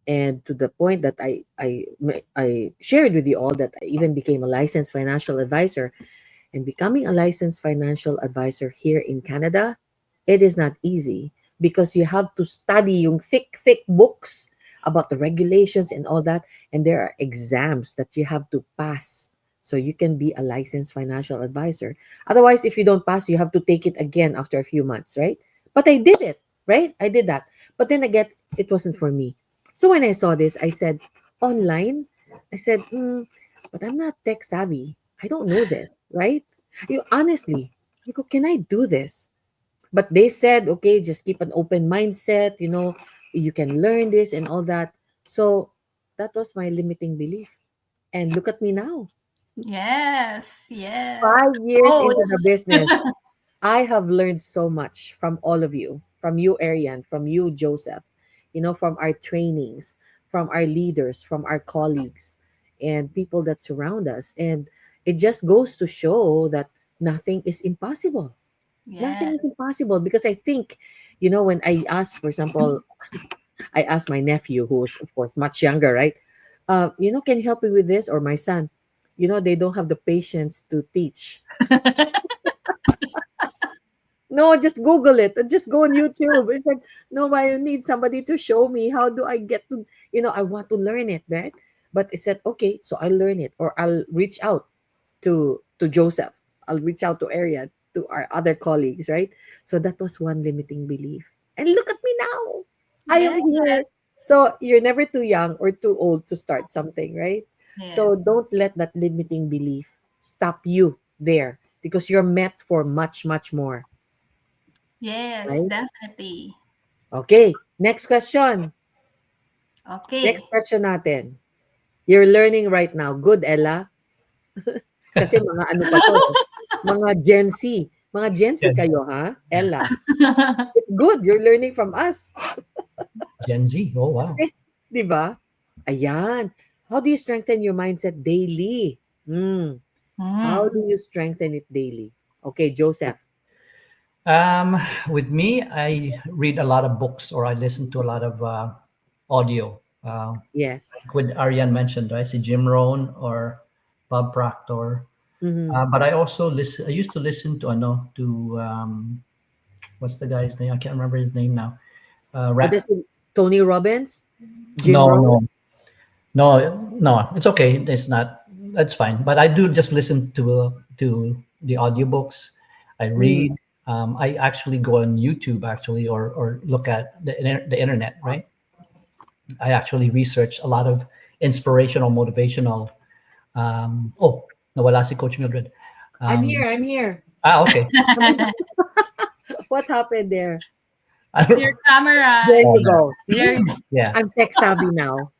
And to the point that I shared with you all that I even became a licensed financial advisor. And becoming a licensed financial advisor here in Canada, it is not easy because you have to study yung thick books about the regulations and all that. And there are exams that you have to pass so you can be a licensed financial advisor. Otherwise, if you don't pass, you have to take it again after a few months, right? But I did it, right? I did that. But then again, it wasn't for me. So when I saw this, I said, online, I said, but I'm not tech savvy. I don't know this, right? You honestly, you go, can I do this? But they said, okay, just keep an open mindset, you can learn this and all that. So that was my limiting belief. And look at me now. Yes. Yes. 5 years Oh, into the business, I have learned so much from all of you, from you, Ariane, from you, Joseph, from our trainings, from our leaders, from our colleagues, and people that surround us. And it just goes to show that nothing is impossible. Nothing yes. is impossible because I think, when I ask, for example, I asked my nephew, who's of course much younger, right? Can you help me with this? Or my son, they don't have the patience to teach. No, just Google it. Just go on YouTube. It's like, no, I need somebody to show me. How do I get to, I want to learn it, right? But it said, okay, so I'll learn it, or I'll reach out to Joseph. I'll reach out to Arian, to our other colleagues, right? So that was one limiting belief. And look at me now. I am Yes. here. So you're never too young or too old to start something, right? So Yes. don't let that limiting belief stop you there because you're meant for much, much more. Yes, Right? definitely. Okay, next question. Next Okay. question natin. You're learning right now. Good, Ella? Kasi mga ano pa 'to, eh, mga Gen Z. Mga Gen Z Gen, kayo, ha? Ella, it's good you're learning from us. Gen Z. Oh, wow. Kasi 'di ba? Ayan. How do you strengthen your mindset daily? How Mm. do you strengthen it daily? Okay, Joseph. Um, with me, I read a lot of books or I listen to a lot of audio. Yes. With Ariane mentioned, right? See Jim Rohn or Bob Proctor. Mhm. But I also listen. I used to listen to what's the guy's name? I can't remember his name now. What is Rap. it? Tony Robbins? Jim No, Rohn? no, no. It's okay. It's not. That's fine. But I do just listen to the audiobooks. I Mhm. read. I actually go on YouTube actually, or look at the internet. Right. I actually research a lot of inspirational, motivational. Oh, nawala si Coach Mildred. I'm Um, here, I'm here. okay. What happened there? I don't Your know. There camera. Oh, you no. go. See? Your Yeah. I'm tech savvy now.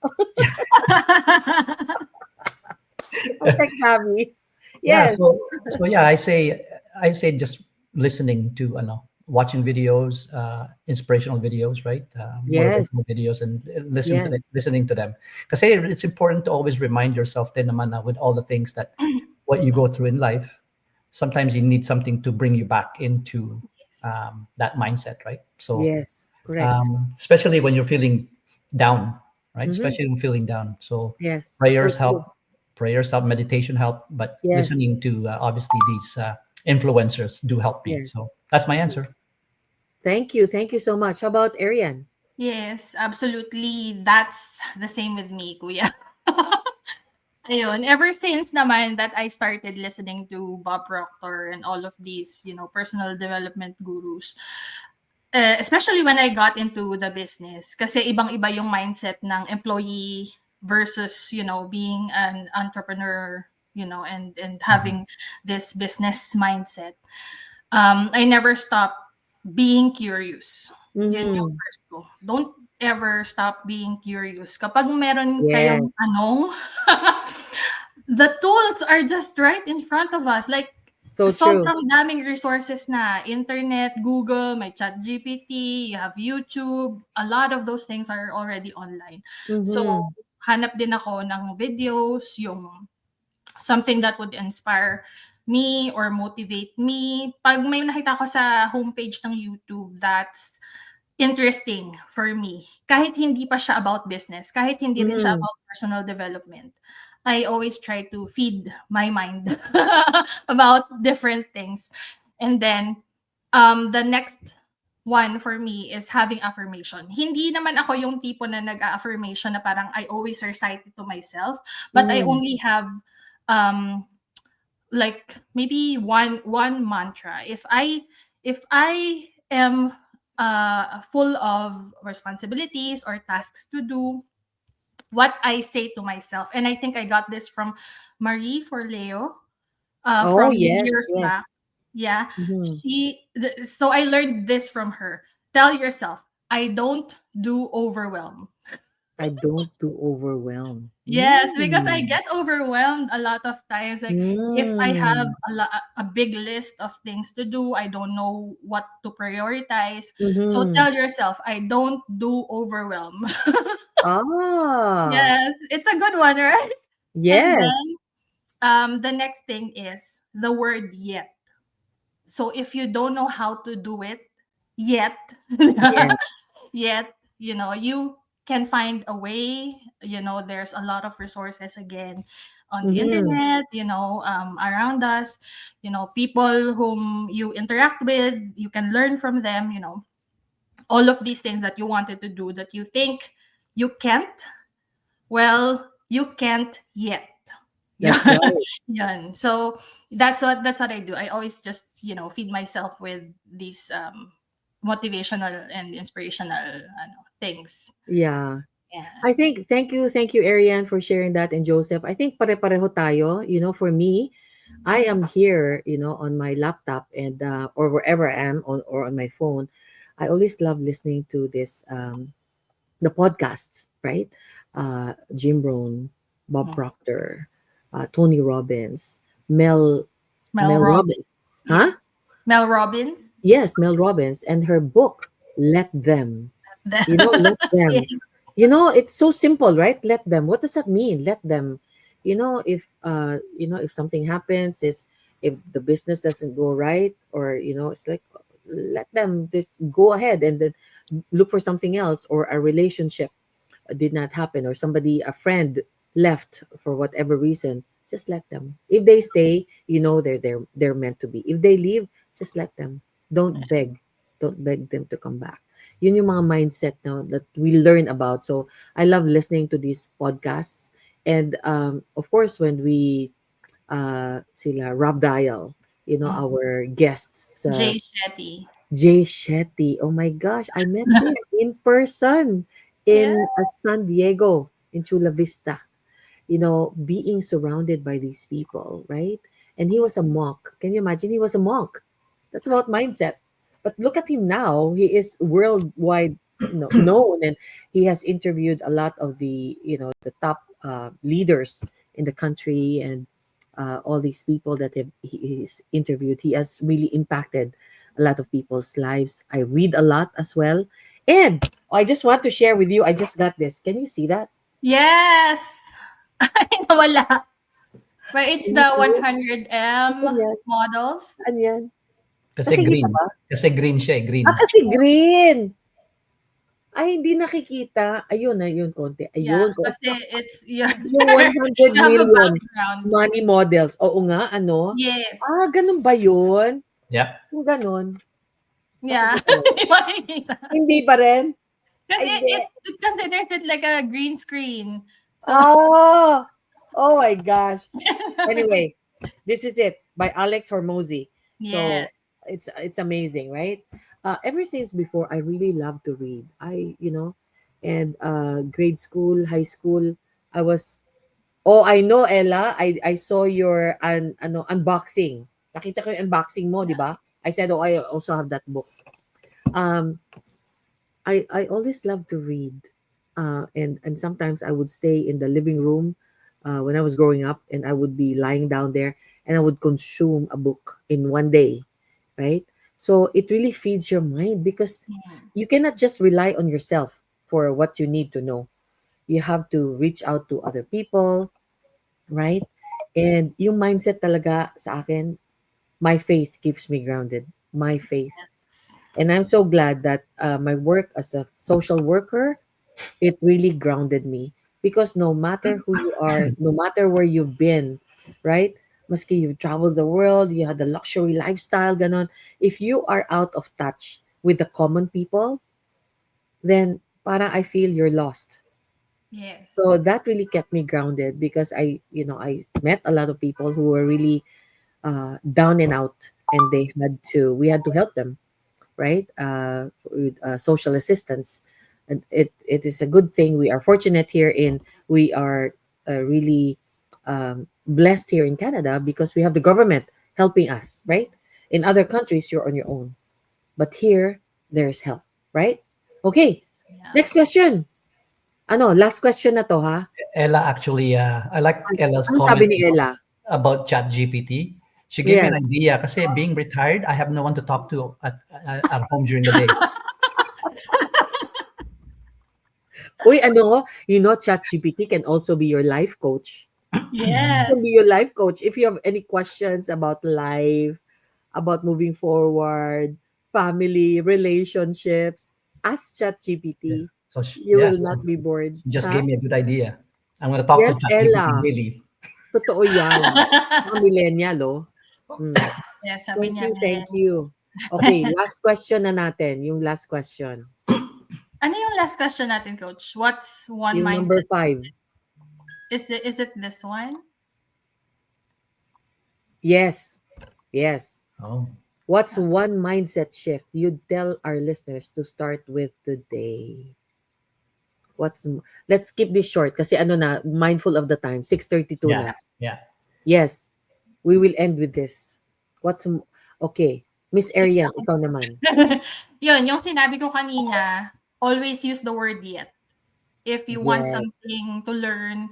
I'm tech savvy. Yeah. Yes. So yeah, I say just listening to watching videos, inspirational videos, right? Yes. Motivational videos, and Yes. listening to them. Because it's important to always remind yourself din naman na with all the things that what you go through in life, sometimes you need something to bring you back into that mindset, right? So Yes. Correct. especially when you're feeling down, right? Mm-hmm. Especially when feeling down. So Yes. So prayers true. help, meditation help, but Yes. listening to obviously these influencers do help me. Yes. So that's my answer. Thank you. Thank you so much. How about Arian? Yes, absolutely. That's the same with me, kuya. Ayun, ever since naman that I started listening to Bob Proctor and all of these, personal development gurus, especially when I got into the business, kasi ibang-iba yung mindset ng employee versus, being an entrepreneur, and having this business mindset. I never stop being curious. Yun yung Mhm. first ko. Don't ever stop being curious. Kapag meron Yes. kayong tanong, the tools are just right in front of us. Like, So true. sobrang daming resources na. Internet, Google, may ChatGPT, you have YouTube. A lot of those things are already online. So, Mhm. hanap din ako ng videos, yung something that would inspire me or motivate me. Pag may nakita ko sa homepage ng YouTube that's interesting for me, kahit hindi pa siya about business, kahit hindi rin siya Mhm. about personal development, I always try to feed my mind about different things. And then, the next one for me is having affirmation. Hindi naman ako yung tipo na nag-affirmation na parang I always recite it to myself, but I Mhm. only have um like maybe one mantra. If I am full of responsibilities or tasks to do, what I say to myself, and I think I got this from Marie Forleo, Oh, from yes, years yes. back. Yeah, Mhm. so I learned this from her. Tell yourself, I don't do overwhelm. I don't do overwhelm. Yes, because I Mm. get overwhelmed a lot of times. Like, if I have Mm. a big list of things to do, I don't know what to prioritize. So Mhm. tell yourself, I don't do overwhelm. Ah, Yes, it's a good one, right? And yes, then the next thing is the word yet. So if you don't know how to do it yet, yes. yet, you can find a way. There's a lot of resources again on the Mhm. internet, around us, people whom you interact with, you can learn from them, all of these things that you wanted to do that you think you can't, well, you can't yet. That's Yeah. right. Yan. So that's what I do. I always just, feed myself with these motivational and inspirational things. Yeah. Yeah. I think thank you, Ariane, for sharing that, and Joseph. I think pare-pareho tayo. For me, I am here, on my laptop and or wherever I am on or on my phone. I always love listening to this the podcasts, right? Jim Rohn, Bob Mhm. Proctor, Tony Robbins, Mel Mel Mel Robbins. Robbins, huh? Yes. Mel Robbins. Yes, Mel Robbins, and her book, Let Them. Let Yes. them. It's so simple, right? Let them. What does that mean? Let them. If something happens, is if the business doesn't go right, or it's like, let them just go ahead and then look for something else, or a relationship did not happen, or a friend left for whatever reason. Just let them. If they stay, they're meant to be. If they leave, just let them. Don't beg them to come back. Yun yung mga mindset now that we learn about. So I love listening to these podcasts. And of course, when we sila Rob Dial, Mhm. our guests, Jay Shetty. Jay Shetty. Oh my gosh, I met him in person Yeah. in San Diego, in Chula Vista. Being surrounded by these people, right? And he was a monk. Can you imagine? He was a monk. That's about mindset. But look at him now. He is worldwide, known, and he has interviewed a lot of the top leaders in the country, and all these people that he's interviewed. He has really impacted a lot of people's lives. I read a lot as well. And I just want to share with you, I just got this. Can you see that? Yes. Ay, nawala. But it's Can you the see it? Ano 100M yan? models. Ano yan? Kasi Nakikita green. ba? Kasi green siya, green. Kasi green! Ay, hindi nakikita. Ayun, ayun, konti. Yeah, Ayun, kasi it's your yung 100 you have a million background. money models. Oo nga, ano? Yes. Ganun ba yun? Yep. Yung ganun. Yeah. Nakikita mo? Di makikita. Hindi pa rin? Kasi Ay, hindi. it considers it like a green screen. So Oh! Oh my gosh. Anyway, this is it by Alex Hormozy. So yes. it's amazing, right? ever since before, I really love to read. And grade school, high school, I was. Oh, I know, Ella. I saw your unboxing. Nakita ko yung unboxing mo, di ba? I said, oh, I also have that book. Um, I always love to read, and sometimes I would stay in the living room when I was growing up, and I would be lying down there, and I would consume a book in one day, right? So it really feeds your mind because Mhm. you cannot just rely on yourself for what you need to know. You have to reach out to other people, right? And yung mindset talaga sa akin, my faith keeps me grounded. My faith. And I'm so glad that my work as a social worker, it really grounded me. Because no matter who you are, no matter where you've been, right? Maski you've traveled the world, you had the luxury lifestyle, ganon. If you are out of touch with the common people, then parang I feel you're lost. Yes. So that really kept me grounded because I met a lot of people who were really down and out, and we had to help them, right? With social assistance. And it is a good thing. We are fortunate here we are really blessed here in Canada because we have the government helping us, right? In other countries, you're on your own. But here, there's help, right? Okay, Yeah. next question. Last question na to, ha? Ella actually, I like Ella's Ano sabi comment ni Ella? about ChatGPT. She gave me Yes. an idea kasi being retired, I have no one to talk to at home during the day. Uy, ChatGPT can also be your life coach. Yes. Can be your life coach if you have any questions about life, about moving forward, family, relationships. Ask Yeah. ChatGPT. So You will not be bored. she just Huh? gave me a good idea. I'm gonna talk to Yes, ChatGPT Ella. daily. Totoo yan. Mga millennial, oh. Mm. Yes, sabi Thank niya, you, thank millennial. you. Okay, last question na natin. Yung last question. Ano yung last question natin, Coach? What's one Yung number mindset? 5. Is it this one? Yes. Yes. Oh, What's one mindset shift you'd tell our listeners to start with today? What's Let's keep this short kasi mindful of the time. 6:32 yeah, na. yeah. Yes, we will end with this. Okay, Miss Sige. Arian, ikaw naman. Yun, yung sinabi ko kanina, always use the word yet. If you want Yes. something to learn,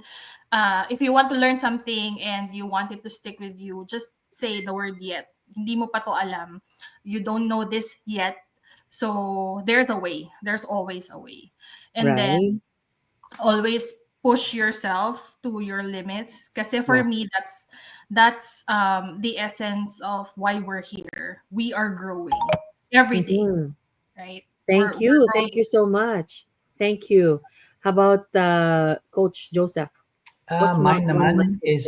if you want to learn something and you want it to stick with you, just say the word yet. Hindi mo pa to alam. You don't know this yet. So there's a way. There's always a way. And Right? then always push yourself to your limits. Kasi for Yeah. me, that's the essence of why we're here. We are growing every day, Mhm. right? Thank We're you. Thank growing. you so much. Thank you. How about Coach Joseph? What's Mine one naman mindset shift? is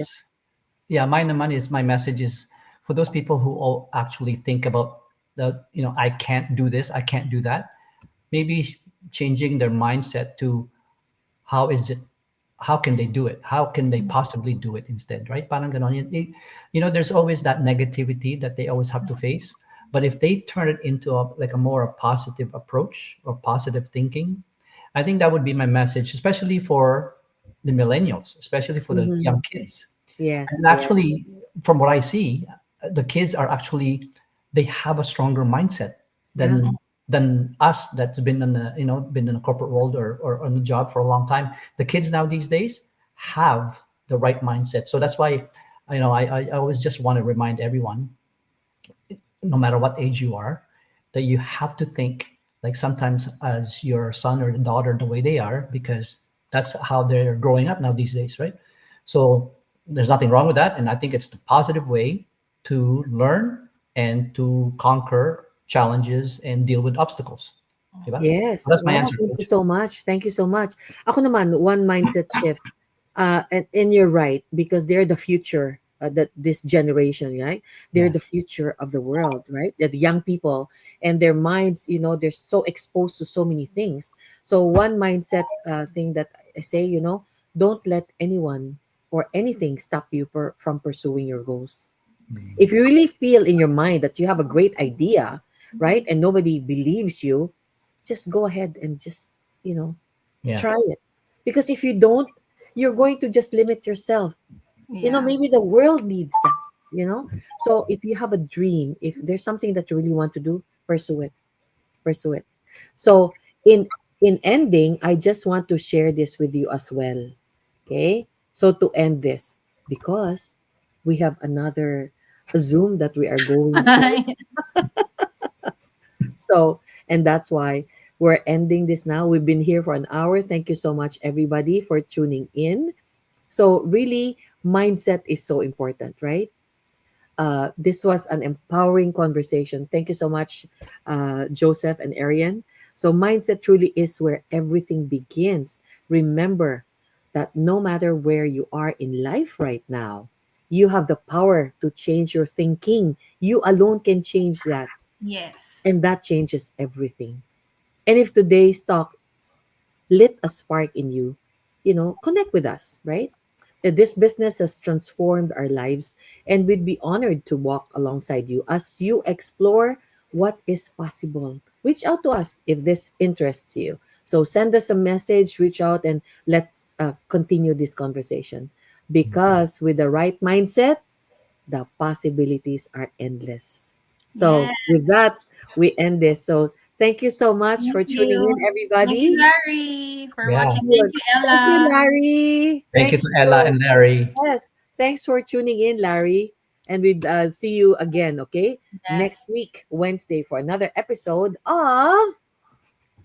mine naman is my message is for those people who all actually think about I can't do this, I can't do that. Maybe changing their mindset to how is it how can they do it, how can they possibly do it instead, right? Parang ganon. There's always that negativity that they always have to face, but if they turn it into a more positive approach or positive thinking, I think that would be my message, especially for the millennials, especially for the Mhm. young kids. Yes, And yes. actually, from what I see, the kids are actually they have a stronger mindset Yeah. than us that's been in the been in a corporate world or on the job for a long time. The kids now these days have the right mindset. So that's why I always just want to remind everyone, no matter what age you are, that you have to think like sometimes as your son or daughter the way they are, because that's how they're growing up now these days, right? So there's nothing wrong with that, and I think it's the positive way to learn and to conquer challenges and deal with obstacles. Diba? Yes. That's my Wow, answer, thank you coach. so much. Thank you so much. Ako naman, one mindset shift. And you're right because they're the future. That this generation, right? They're Yeah. the future of the world, right? They're the young people, and their minds, they're so exposed to so many things. So one mindset thing that I say, don't let anyone or anything stop you from pursuing your goals. If you really feel in your mind that you have a great idea right? And nobody believes you, just go ahead and just, you know, Yeah. try it. Because if you don't, you're going to just limit yourself. Yeah. Maybe the world needs that. So if you have a dream, if there's something that you really want to do, pursue it. Pursue it. So in ending, I just want to share this with you as well. Okay? So to end this, because we have another Zoom that we are going to. So, and that's why we're ending this now. We've been here for an hour. Thank you so much, everybody, for tuning in. So, really, mindset is so important, right? This was an empowering conversation. Thank you so much, Joseph and Arian. So, mindset truly is where everything begins. Remember that no matter where you are in life right now, you have the power to change your thinking. You alone can change that, Yes. and that changes everything. And if today's talk lit a spark in you, connect with us, right? That this business has transformed our lives, and we'd be honored to walk alongside you as you explore what is possible. Reach out to us if this interests you. So send us a message, reach out, and let's continue this conversation. Because with the right mindset, the possibilities are endless. Yeah. So, with that, we end this. So, thank you so much Thank for tuning in, you. Thank you, everybody. Larry, for Yeah. watching. Thank you, Thank you, Ella. Larry. Thank you to Ella and Larry. Yes, thanks for tuning in, Larry. And we'll see you again, okay? Yes. Next week, Wednesday, for another episode of.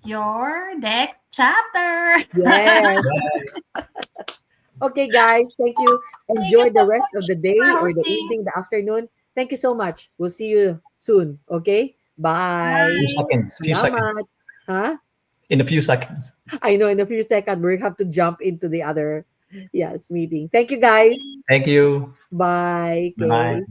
Your next chapter. Yes. Okay, guys. Thank you. Thank you Enjoy so the rest of much the for day or the hosting. evening, the afternoon. Thank you so much. We'll see you soon. Okay? Bye. Few Bye. seconds. Few seconds. Salamat. Huh? In a few seconds. I know in a few seconds we have to jump into the other, yes, meeting. Thank you, guys. Thank you. Bye. Bye. Okay.